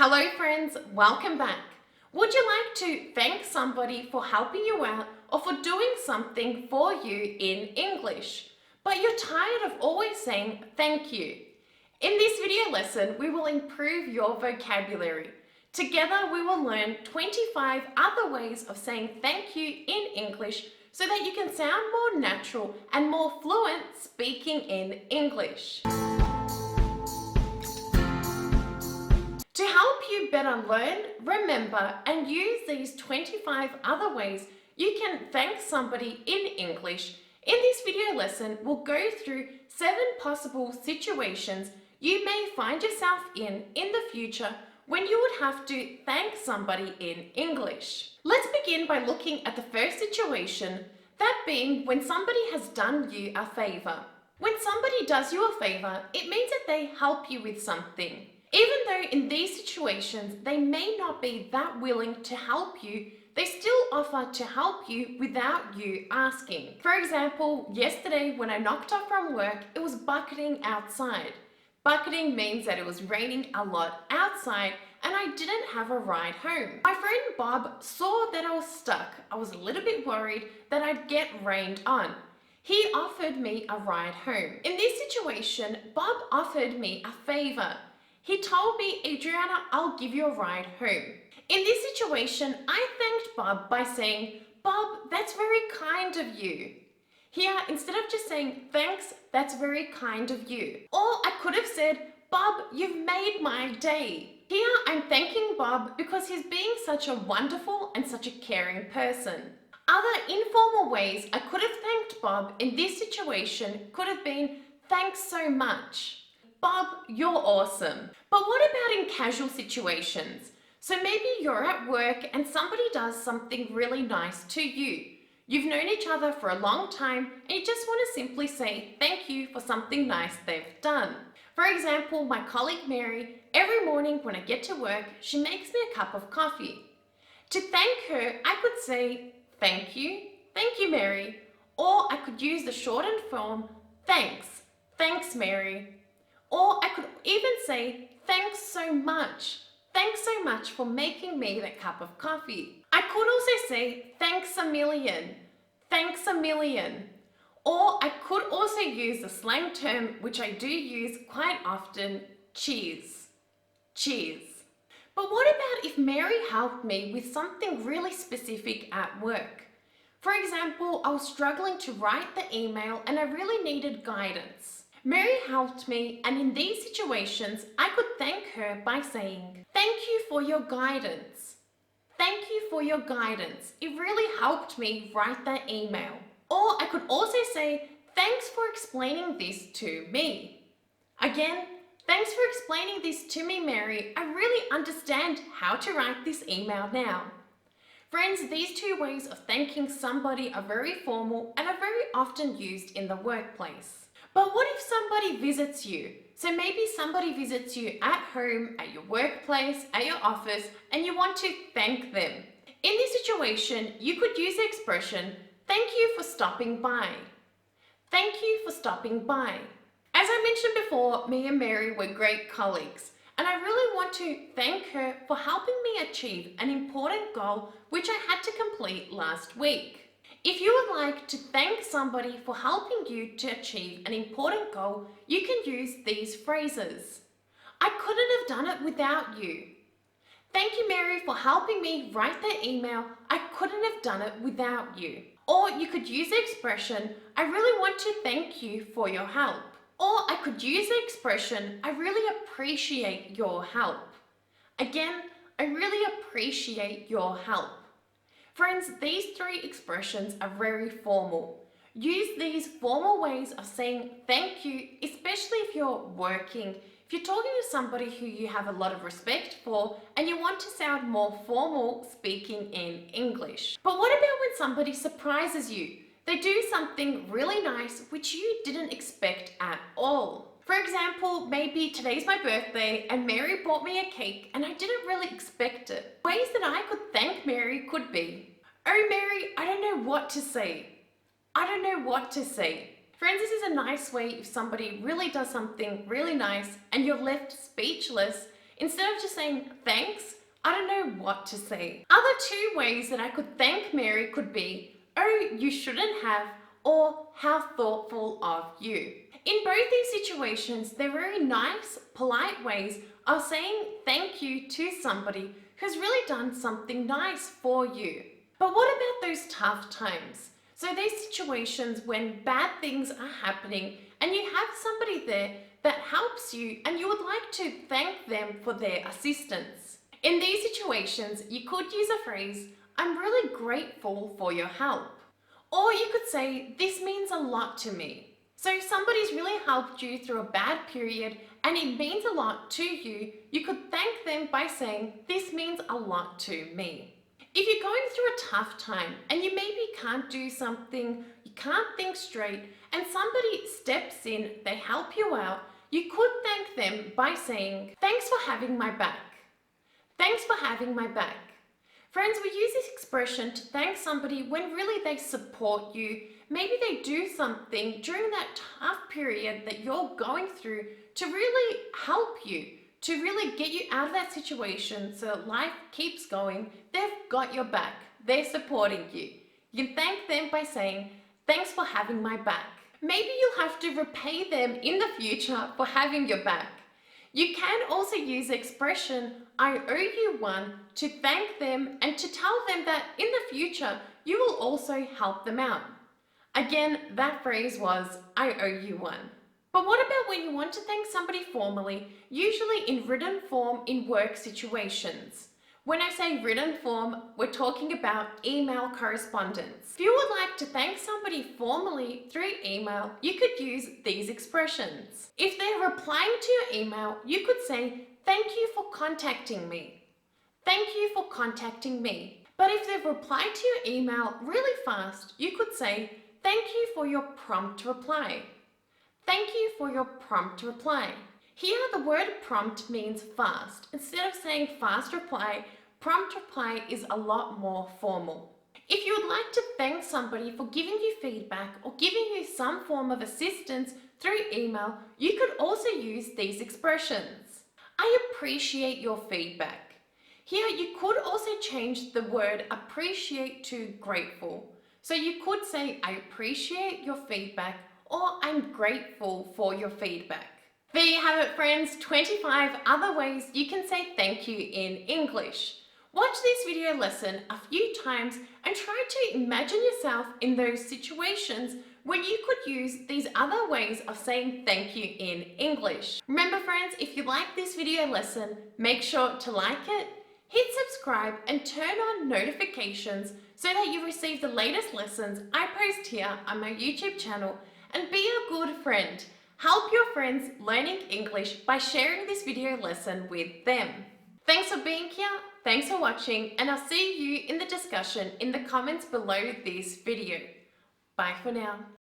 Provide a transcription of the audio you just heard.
Hello friends, welcome back. Would you like to thank somebody for helping you out or for doing something for you in English, but you're tired of always saying thank you? In this video lesson, we will improve your vocabulary. Together, we will learn 25 other ways of saying thank you in English so that you can sound more natural and more fluent speaking in English. To help you better learn, remember, and use these 25 other ways you can thank somebody in English, in this video lesson, we'll go through 7 possible situations you may find yourself in the future when you would have to thank somebody in English. Let's begin by looking at the first situation, that being when somebody has done you a favor. When somebody does you a favor, it means that they help you with something. Even though in these situations they may not be that willing to help you, they still offer to help you without you asking. For example, yesterday when I knocked off from work, it was bucketing outside. Bucketing means that it was raining a lot outside and I didn't have a ride home. My friend Bob saw that I was stuck. I was a little bit worried that I'd get rained on. He offered me a ride home. In this situation, Bob offered me a favor. He told me, Adriana, I'll give you a ride home. In this situation, I thanked Bob by saying, Bob, that's very kind of you. Here, instead of just saying, thanks, that's very kind of you. Or I could have said, Bob, you've made my day. Here, I'm thanking Bob because he's being such a wonderful and such a caring person. Other informal ways I could have thanked Bob in this situation could have been, thanks so much. Bob, you're awesome. But what about in casual situations? So maybe you're at work and somebody does something really nice to you. You've known each other for a long time and you just want to simply say thank you for something nice they've done. For example, my colleague Mary, every morning when I get to work, she makes me a cup of coffee. To thank her, I could say thank you Mary, or I could use the shortened form thanks Mary. Or I could even say, thanks so much for making me that cup of coffee. I could also say, thanks a million. Or I could also use the slang term, which I do use quite often, cheers. But what about if Mary helped me with something really specific at work? For example, I was struggling to write the email and I really needed guidance. Mary helped me, and in these situations, I could thank her by saying, thank you for your guidance. Thank you for your guidance. It really helped me write that email. Or I could also say, thanks for explaining this to me. Again, thanks for explaining this to me, Mary. I really understand how to write this email now. Friends, these 2 ways of thanking somebody are very formal and are very often used in the workplace. But what if somebody visits you? So maybe somebody visits you at home, at your workplace, at your office, and you want to thank them. In this situation, you could use the expression, thank you for stopping by. Thank you for stopping by. As I mentioned before, me and Mary were great colleagues, and I really want to thank her for helping me achieve an important goal which I had to complete last week. If you would like to thank somebody for helping you to achieve an important goal, you can use these phrases. I couldn't have done it without you. Thank you, Mary, for helping me write the email. I couldn't have done it without you. Or you could use the expression, I really want to thank you for your help. Or I could use the expression, I really appreciate your help. Again, I really appreciate your help. Friends, these 3 expressions are very formal. Use these formal ways of saying thank you, especially if you're working, if you're talking to somebody who you have a lot of respect for and you want to sound more formal speaking in English. But what about when somebody surprises you? They do something really nice which you didn't expect at all. For example, maybe today's my birthday and Mary bought me a cake and I didn't really expect it. Ways that I could thank Mary could be, oh Mary, I don't know what to say. Friends, this is a nice way if somebody really does something really nice and you're left speechless. Instead of just saying thanks, I don't know what to say. Other two ways that I could thank Mary could be, oh, you shouldn't have, or how thoughtful of you. In both these situations, they're very nice, polite ways of saying thank you to somebody who's really done something nice for you. But what about those tough times? So these situations when bad things are happening and you have somebody there that helps you and you would like to thank them for their assistance. In these situations, you could use a phrase, I'm really grateful for your help. Or you could say, this means a lot to me. So if somebody's really helped you through a bad period and it means a lot to you, you could thank them by saying, this means a lot to me. If you're going through a tough time and you maybe can't do something, you can't think straight, and somebody steps in, they help you out, you could thank them by saying, thanks for having my back. Thanks for having my back. Friends, we use this expression to thank somebody when really they support you. Maybe they do something during that tough period that you're going through to really help you, to really get you out of that situation so that life keeps going. They've got your back. They're supporting you. You can thank them by saying, thanks for having my back. Maybe you'll have to repay them in the future for having your back. You can also use the expression, I owe you one, to thank them and to tell them that in the future you will also help them out. Again, that phrase was, I owe you one. But what about when you want to thank somebody formally, usually in written form in work situations? When I say written form, we're talking about email correspondence. If you would like to thank somebody formally through email, you could use these expressions. If they're replying to your email, you could say, thank you for contacting me. Thank you for contacting me. But if they've replied to your email really fast, you could say, thank you for your prompt reply. Thank you for your prompt reply. Here, the word prompt means fast. Instead of saying fast reply, prompt reply is a lot more formal. If you would like to thank somebody for giving you feedback or giving you some form of assistance through email, you could also use these expressions. I appreciate your feedback. Here, you could also change the word appreciate to grateful. So you could say, I appreciate your feedback, or I'm grateful for your feedback. There you have it, friends, 25 other ways you can say thank you in English. Watch this video lesson a few times and try to imagine yourself in those situations when you could use these other ways of saying thank you in English. Remember, friends, if you like this video lesson, make sure to like it, hit subscribe and turn on notifications so that you receive the latest lessons I post here on my YouTube channel, and be a good friend. Help your friends learning English by sharing this video lesson with them. Thanks for being here, thanks for watching, and I'll see you in the discussion in the comments below this video. Bye for now.